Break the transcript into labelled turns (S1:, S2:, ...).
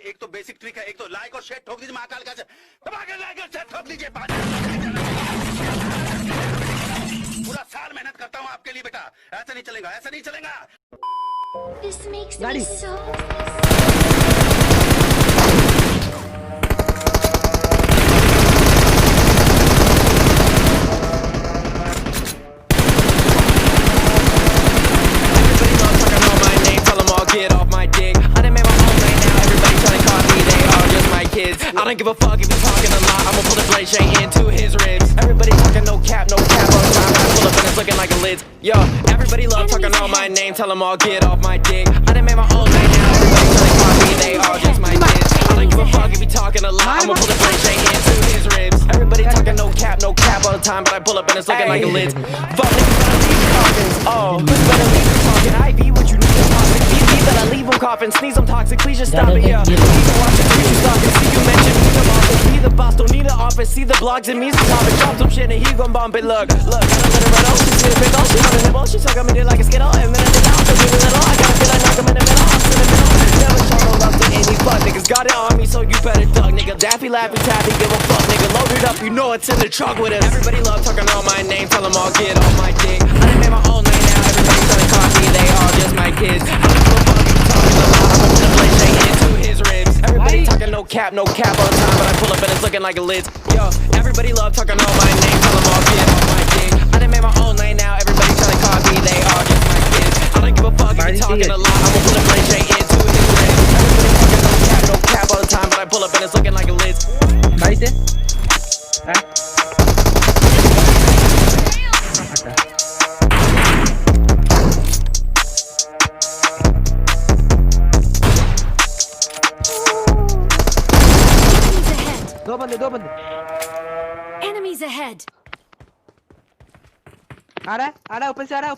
S1: एक तो basic trick है, एक तो लाइक और शेयर ठोक दीजिए महाकाल का दबा के लाइक और शेयर ठोक दीजिए। पूरा साल मेहनत करता हूँ आपके लिए बेटा, ऐसा नहीं चलेगा, ऐसा नहीं चलेगा।
S2: This makes me so
S3: get off my dick. I done made my own right now. Everybody trying to copy, they all just my kids. I don't give a fuck if he's talking a lot. I'ma pull the blade straight into his ribs. Everybody talking no cap all the time. I pull up and it's looking like a lid. Yo, everybody love talking on my name. Tell them all get off my dick. I done made my own right now. Everybody trying to copy, they all just my kids. I don't give a fuck if he's talking a lot. I'ma pull the blade straight into his ribs. Everybody talking no cap all the time. But I pull up and it's looking like a lid. Fuck niggas better leave the coffins. Oh, better leave the talking. IV, what you need to talk. That I leave them coughing, sneeze them toxic, please just stop it, yeah. Please don't watch it, please stop it. See you mention me the office, be the boss, don't need an office. See the blogs and me's the topic, drop some shit and he gon' bump it. Look, gotta let her run out, she's gonna pick all, she on the nibble, she suck on me dick like a skittle, and then I did out, so give a little, I gotta feel like knock him in the middle, I'm in the middle. Never show no love to any fuck, niggas got it on me, so you better duck, nigga. Daffy, Laffy, Taffy, give a fuck, nigga. Load it up, you know it's in the truck with us. Everybody love talking on my name, tell them all get off my dick. I done made my own name now, everybody trying to copy, they all just my kids. I don't give a fuck if you talking a lot, I'm gonna play straight into his ribs. Everybody talking no cap all the time, but I pull up and it's looking like a lid. Yo, everybody love talking on my name, tell them all get off my dick. I done made my own lane now, everybody trying to copy, they all just my kids. I don't give a fuck if you talking a lot, I'm gonna pull up play straight into his ribs. Everybody talking no cap all the time, but I pull up and it's looking like a lid.
S4: ¿Caíste? दो बंदे
S2: enemies ahead.
S4: आ रहा है ऊपर से आ रहा है